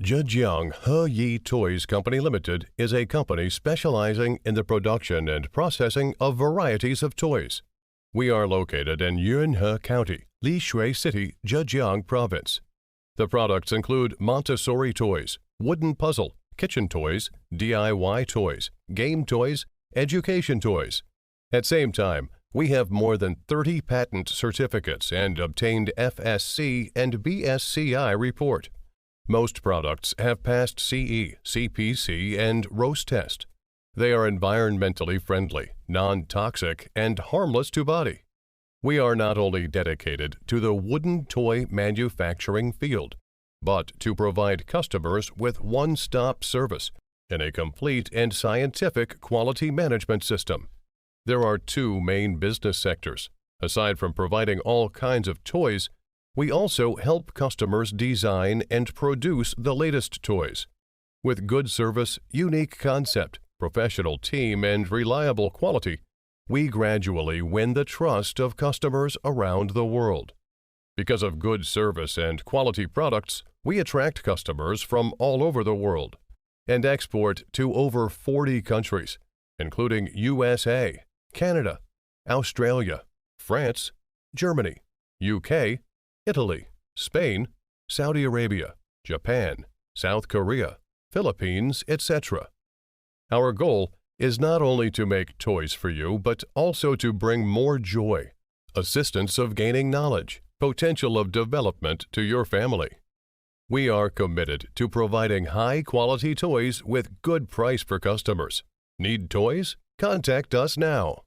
Zhejiang HeYi Toys Company Ltd. is a company specializing in the production and processing of varieties of toys. We are located in Yunhe Country, Lishui City, Zhejiang Province. The products include Montessori Toys, wooden puzzle, kitchen toys, DIY toys, game toys, education toys. At same time, we have more than 30 patent certificates and obtained FSC and BSCI report. Most products have passed CE, CPC and ROSH test. They are environmentally friendly, non-toxic, and harmless to body. We are not only dedicated to the wooden toy manufacturing field, but to provide customers with one-stop service in a complete and scientific quality management system. There are two main business sectors. Aside from providing all kinds of toys, we also help customers design and produce the latest toys. With good service, unique concept, professional team, and reliable quality, we gradually win the trust of customers around the world. Because of good service and quality products, we attract customers from all over the world and export to over 40 countries, including USA, Canada, Australia, France, Germany, UK, Italy, Spain, Saudi Arabia, Japan, South Korea, Philippines, etc. Our goal is not only to make toys for you, but also to bring more joy, assistance of gaining knowledge, potential of development to your family. We are committed to providing high-quality toys with good price for customers. Need toys? Contact us now.